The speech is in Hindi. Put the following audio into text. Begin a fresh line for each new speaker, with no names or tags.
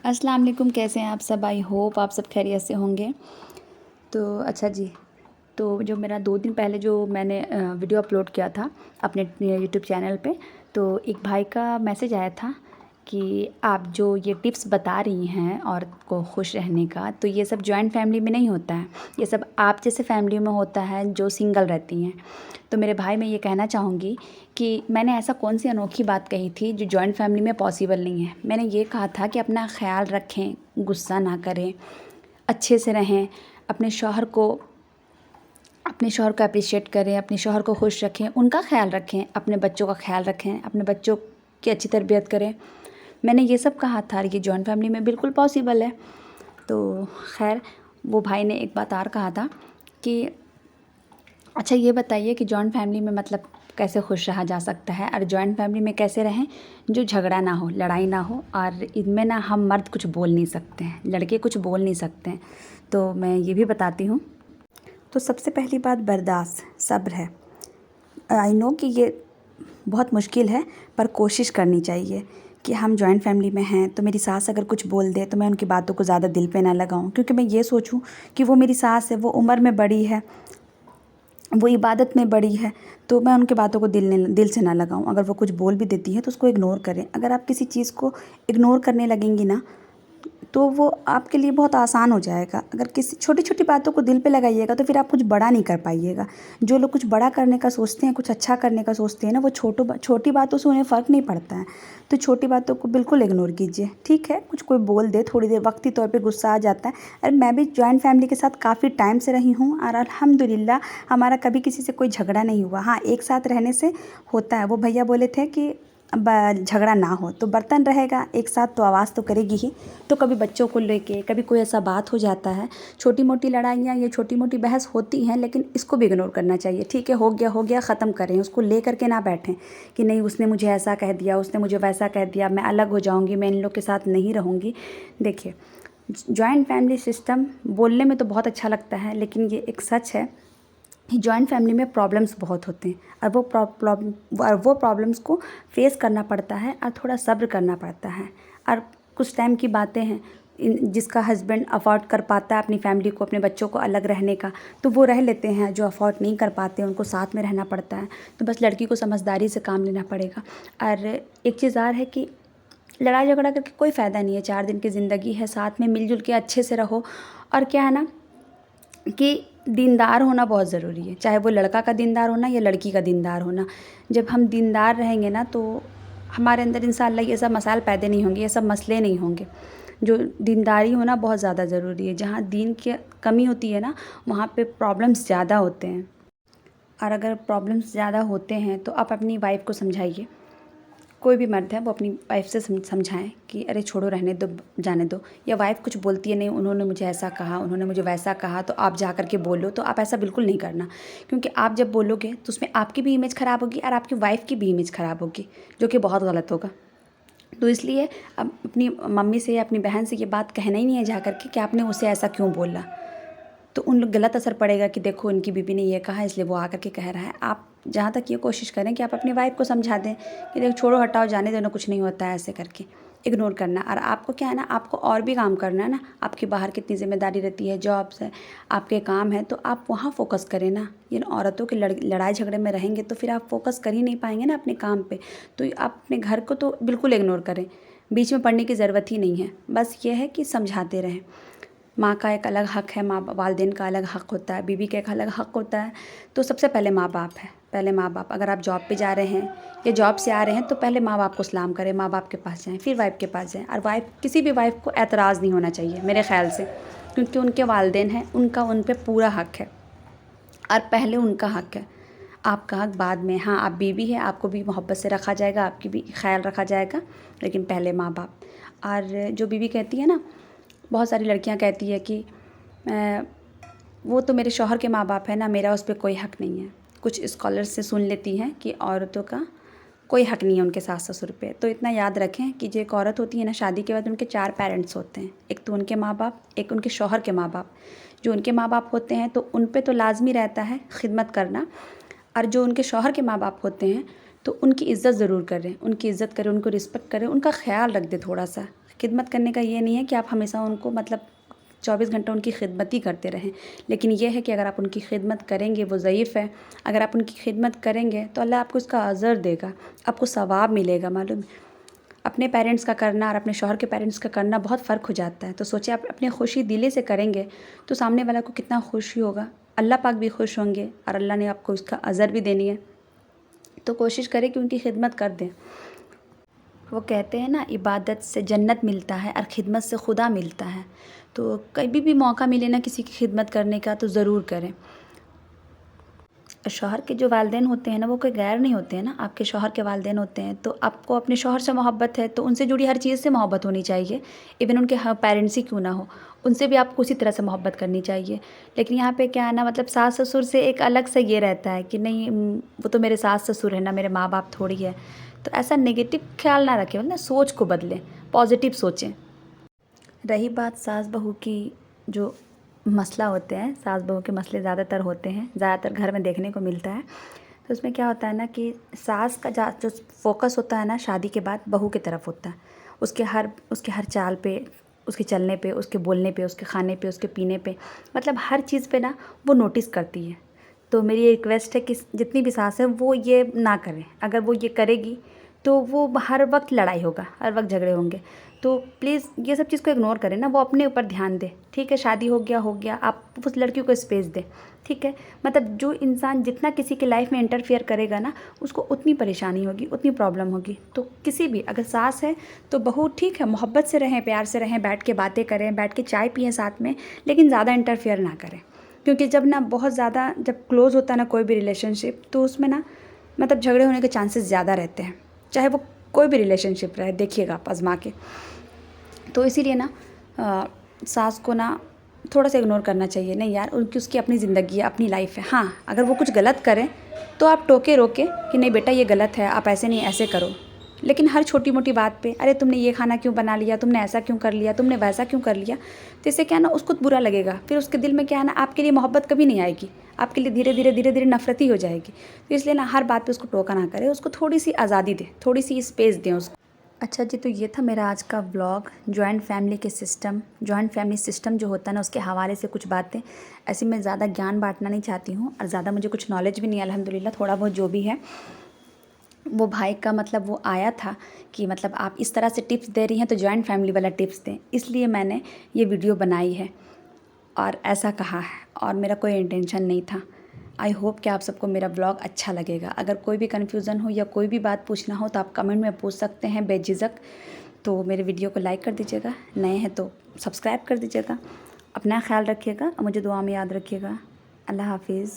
अस्सलाम वालेकुम, कैसे हैं आप सब? आई होप आप सब खैरियत से होंगे। तो अच्छा जी, तो जो मेरा 2 दिन पहले जो मैंने वीडियो अपलोड किया था अपने यूट्यूब चैनल पे, तो एक भाई का मैसेज आया था कि आप जो ये टिप्स बता रही हैं औरत को खुश रहने का, तो ये सब जॉइंट फैमिली में नहीं होता है। ये सब आप जैसे फैमिली में होता है जो सिंगल रहती हैं। तो मेरे भाई, मैं ये कहना चाहूँगी कि मैंने ऐसा कौन सी अनोखी बात कही थी जो जॉइंट फैमिली में पॉसिबल नहीं है। मैंने ये कहा था कि अपना ख़्याल रखें, गुस्सा ना करें, अच्छे से रहें, अपने शौहर को अप्रिशिएट करें, अपने शौहर को खुश रखें, उनका ख़्याल रखें, अपने बच्चों का ख़्याल रखें, अपने बच्चों की अच्छी तरबियत करें। मैंने ये सब कहा था, ये जॉइंट फैमिली में बिल्कुल पॉसिबल है। तो खैर, वो भाई ने एक बात और कहा था कि अच्छा ये बताइए कि जॉइंट फैमिली में मतलब कैसे खुश रहा जा सकता है, और जॉइंट फैमिली में कैसे रहें जो झगड़ा ना हो, लड़ाई ना हो, और इनमें ना हम मर्द कुछ बोल नहीं सकते हैं, लड़के कुछ बोल नहीं सकते हैं। तो मैं ये भी बताती हूँ। तो सबसे पहली बात बर्दाश्त, सब्र है। आई नो कि ये बहुत मुश्किल है, पर कोशिश करनी चाहिए कि हम जॉइंट फैमिली में हैं तो मेरी सास अगर कुछ बोल दे तो मैं उनकी बातों को ज़्यादा दिल पे ना लगाऊं, क्योंकि मैं ये सोचूं कि वो मेरी सास है, वो उम्र में बड़ी है, वो इबादत में बड़ी है, तो मैं उनकी बातों को दिल से ना लगाऊं। अगर वो कुछ बोल भी देती है तो उसको इग्नोर करें। अगर आप किसी चीज़ को इग्नोर करने लगेंगी ना, तो वो आपके लिए बहुत आसान हो जाएगा। अगर किसी छोटी छोटी बातों को दिल पे लगाइएगा तो फिर आप कुछ बड़ा नहीं कर पाइएगा। जो लोग कुछ बड़ा करने का सोचते हैं, कुछ अच्छा करने का सोचते हैं ना, वो छोटी बातों से उन्हें फ़र्क नहीं पड़ता है। तो छोटी बातों को बिल्कुल इग्नोर कीजिए। ठीक है, कुछ कोई बोल दे, थोड़ी देर वक्ती तौर पे गुस्सा आ जाता है। अरे मैं भी जॉइंट फैमिली के साथ काफ़ी टाइम से रही हूँ और अल्हम्दुलिल्लाह हमारा कभी किसी से कोई झगड़ा नहीं हुआ। हाँ, एक साथ रहने से होता है। वो भैया बोले थे कि झगड़ा ना हो, तो बर्तन रहेगा एक साथ तो आवाज़ तो करेगी ही। तो कभी बच्चों को लेके, कभी कोई ऐसा बात हो जाता है, छोटी मोटी लड़ाइयाँ या छोटी मोटी बहस होती हैं, लेकिन इसको भी इग्नोर करना चाहिए। ठीक है, हो गया ख़त्म करें, उसको ले करके ना बैठें कि नहीं उसने मुझे ऐसा कह दिया, उसने मुझे वैसा कह दिया, मैं अलग हो जाऊँगी, मैं इन लोग के साथ नहीं रहूँगी। देखिए, जॉइंट फैमिली सिस्टम बोलने में तो बहुत अच्छा लगता है, लेकिन ये एक सच है कि जॉइंट फैमिली में प्रॉब्लम्स बहुत होते हैं, और वो प्रॉब्लम्स को फेस करना पड़ता है और थोड़ा सब्र करना पड़ता है। और कुछ टाइम की बातें हैं, जिसका हस्बैंड अफोर्ड कर पाता है अपनी फैमिली को, अपने बच्चों को अलग रहने का, तो वो रह लेते हैं। जो अफोर्ड नहीं कर पाते उनको साथ में रहना पड़ता है। तो बस लड़की को समझदारी से काम लेना पड़ेगा। और एक चीज़ और है कि लड़ाई झगड़ा करके कोई फ़ायदा नहीं है। 4 दिन की ज़िंदगी है, साथ में मिलजुल के अच्छे से रहो। और क्या है ना कि दीनदार होना बहुत ज़रूरी है, चाहे वो लड़का का दीनदार होना या लड़की का दीनदार होना। जब हम दीनदार रहेंगे ना, तो हमारे अंदर इंशाअल्लाह ये सब मसाइल पैदा नहीं होंगे, ये सब मसले नहीं होंगे। जो दीनदारी होना बहुत ज़्यादा ज़रूरी है। जहाँ दीन की कमी होती है ना, वहाँ पे प्रॉब्लम्स ज़्यादा होते हैं। और अगर प्रॉब्लम्स ज़्यादा होते हैं तो आप अपनी वाइफ को समझाइए। कोई भी मर्द है वो अपनी वाइफ से समझाएं कि अरे छोड़ो, रहने दो, जाने दो। या वाइफ कुछ बोलती है, नहीं उन्होंने मुझे ऐसा कहा, उन्होंने मुझे वैसा कहा, तो आप जा कर के बोलो, तो आप ऐसा बिल्कुल नहीं करना। क्योंकि आप जब बोलोगे तो उसमें आपकी भी इमेज ख़राब होगी और आपकी वाइफ की भी इमेज ख़राब होगी, जो कि बहुत गलत होगा। तो इसलिए अब अपनी मम्मी से या अपनी बहन से ये बात कहना ही नहीं है जा कर के कि आपने उसे ऐसा क्यों बोला। तो उन लोग गलत असर पड़ेगा कि देखो इनकी बीबी ने ये कहा इसलिए वो आकर के कह रहा है। आप जहाँ तक ये कोशिश करें कि आप अपनी वाइफ को समझा दें कि देखो छोड़ो, हटाओ, जाने देना, कुछ नहीं होता है, ऐसे करके इग्नोर करना। और आपको क्या है ना, आपको और भी काम करना है ना। आपकी बाहर कितनी ज़िम्मेदारी रहती है, जॉब्स है, आपके काम है, तो आप वहाँ फोकस करें ना। इन औरतों की लड़ाई झगड़े में रहेंगे तो फिर आप फोकस कर ही नहीं पाएंगे ना अपने काम पे। तो आप अपने घर को तो बिल्कुल इग्नोर करें, बीच में पढ़ने की ज़रूरत ही नहीं है। बस ये है कि समझाते रहें। माँ का एक अलग हक़ है, माँ वालिदैन का अलग हक़ होता है, बीवी का एक अलग हक़ होता है। तो सबसे पहले माँ बाप है, पहले माँ बाप। अगर आप जॉब पे जा रहे हैं या जॉब से आ रहे हैं तो पहले माँ बाप को सलाम करें, माँ बाप के पास जाएं, फिर वाइफ के पास जाएं। और वाइफ, किसी भी वाइफ को एतराज़ नहीं होना चाहिए मेरे ख़्याल से, क्योंकि उनके वालिदैन हैं, उनका उन पर पूरा हक़ है और पहले उनका हक़ है, आपका हक़ बाद में। हाँ, आप बीवी है, आपको भी मोहब्बत से रखा जाएगा, आपकी भी ख्याल रखा जाएगा, लेकिन पहले माँ बाप। और जो बीवी कहती है ना, बहुत सारी लड़कियां कहती है कि वो तो मेरे शौहर के माँ बाप है ना, मेरा उस पर कोई हक़ नहीं है। कुछ स्कॉलर से सुन लेती हैं कि औरतों का कोई हक़ नहीं है उनके सास ससुर पे। तो इतना याद रखें कि जो एक औरत होती है ना, शादी के बाद उनके 4 पेरेंट्स होते हैं। एक तो उनके माँ बाप, एक उनके शौहर के माँ बाप। जो उनके माँ बाप होते हैं तो उन पे तो लाजमी रहता है खिदमत करना, और जो उनके शौहर के माँ बाप होते हैं तो उनकी इज़्ज़त ज़रूर करें, उनकी इज़्ज़त करें, उनको रिस्पेक्ट करें, उनका ख्याल रख दें थोड़ा सा। खिदमत करने का ये नहीं है कि आप हमेशा उनको मतलब 24 घंटा उनकी खिदमत ही करते रहें, लेकिन ये है कि अगर आप उनकी खिदमत करेंगे, वो ज़ईफ़ है, अगर आप उनकी खिदमत करेंगे तो अल्लाह आपको उसका अज़र देगा, आपको सवाब मिलेगा। मालूम है, अपने पेरेंट्स का करना और अपने शौहर के पेरेंट्स का करना बहुत फ़र्क हो जाता है। तो सोचिए आप अपनी खुशी दिले से करेंगे तो सामने वाला को कितना खुशी होगा, अल्लाह पाक भी खुश होंगे और अल्लाह ने आपको उसका अज़र भी देनी है। तो कोशिश करें कि उनकी खिदमत कर दें। वो कहते हैं ना, इबादत से जन्नत मिलता है और ख़िदमत से खुदा मिलता है। तो कभी भी मौका मिले ना किसी की खिदमत करने का तो ज़रूर करें। शौहर के जो वालिदैन होते हैं ना, वो कोई गैर नहीं होते हैं ना, आपके शौहर के वालिदैन होते हैं। तो आपको अपने शौहर से मोहब्बत है तो उनसे जुड़ी हर चीज़ से मोहब्बत होनी चाहिए, इवन उनके पेरेंट्स ही क्यों ना हो, उनसे भी आपको उसी तरह से मोहब्बत करनी चाहिए। लेकिन यहाँ पे क्या है ना, मतलब सास ससुर से एक अलग सा ये रहता है कि नहीं वो तो मेरे सास ससुर है ना, मेरे माँ बाप थोड़ी है। तो ऐसा नेगेटिव ख्याल ना रखें, मतलब सोच को बदलें, पॉजिटिव सोचें। रही बात सास बहू की, जो मसला होते हैं, सास बहू के मसले ज़्यादातर होते हैं, ज़्यादातर घर में देखने को मिलता है। तो उसमें क्या होता है ना कि सास का जो फोकस होता है ना शादी के बाद बहू की तरफ होता है, उसके हर चाल पे, उसके चलने पे, उसके बोलने पे, उसके खाने पे, उसके पीने पे, मतलब हर चीज़ पे ना वो नोटिस करती है। तो मेरी ये रिक्वेस्ट है कि जितनी भी सास है वो ये ना करें। अगर वो ये करेगी तो वो हर वक्त लड़ाई होगा, हर वक्त झगड़े होंगे। तो प्लीज़ ये सब चीज़ को इग्नोर करें ना, वो अपने ऊपर ध्यान दे। ठीक है, शादी हो गया, आप उस लड़की को स्पेस दें। ठीक है, मतलब जो इंसान जितना किसी की लाइफ में इंटरफेयर करेगा ना, उसको उतनी परेशानी होगी, उतनी प्रॉब्लम होगी। तो किसी भी, अगर सास है तो बहू ठीक है, मोहब्बत से रहें, प्यार से रहें, बैठ के बातें करें, बैठ के चाय पिएं साथ में, लेकिन ज़्यादा इंटरफेयर ना करें। क्योंकि जब ना बहुत ज़्यादा जब क्लोज़ होता है ना कोई भी रिलेशनशिप, तो उसमें ना मतलब झगड़े होने के चांसेस ज़्यादा रहते हैं, चाहे वो कोई भी रिलेशनशिप रहे, देखिएगा आप आजमा के। तो इसीलिए ना सास को ना थोड़ा सा इग्नोर करना चाहिए। नहीं यार, उनकी उसकी अपनी ज़िंदगी है, अपनी लाइफ है। हाँ, अगर वो कुछ गलत करें तो आप टोके रोके कि नहीं बेटा ये गलत है, आप ऐसे नहीं ऐसे करो। लेकिन हर छोटी मोटी बात पे, अरे तुमने ये खाना क्यों बना लिया, तुमने ऐसा क्यों कर लिया, तुमने वैसा क्यों कर लिया, तो इससे क्या है ना उसको बुरा लगेगा। फिर उसके दिल में क्या है ना, आपके लिए मोहब्बत कभी नहीं आएगी, आपके लिए धीरे धीरे नफरत ही हो जाएगी। तो इसलिए ना हर बात पे उसको टोका ना करें, उसको थोड़ी सी आज़ादी दें, थोड़ी सी स्पेस दें उसको। अच्छा जी, तो ये था मेरा आज का व्लॉग, जॉइंट फैमिली सिस्टम जो होता है ना उसके हवाले से कुछ बातें। ऐसे मैं ज़्यादा ज्ञान बांटना नहीं चाहती हूँ और ज़्यादा मुझे कुछ नॉलेज भी नहीं है, अल्हम्दुलिल्लाह थोड़ा बहुत जो भी है। वो भाई का मतलब वो आया था कि मतलब आप इस तरह से टिप्स दे रही हैं तो जॉइंट फैमिली वाला टिप्स दें, इसलिए मैंने ये वीडियो बनाई है और ऐसा कहा है, और मेरा कोई इंटेंशन नहीं था। आई होप कि आप सबको मेरा ब्लॉग अच्छा लगेगा। अगर कोई भी कन्फ्यूज़न हो या कोई भी बात पूछना हो तो आप कमेंट में पूछ सकते हैं बेझिझक। तो मेरे वीडियो को लाइक कर दीजिएगा, नए हैं तो सब्सक्राइब कर दीजिएगा। अपना ख्याल रखिएगा और मुझे दुआ में याद रखिएगा। अल्लाह हाफिज़।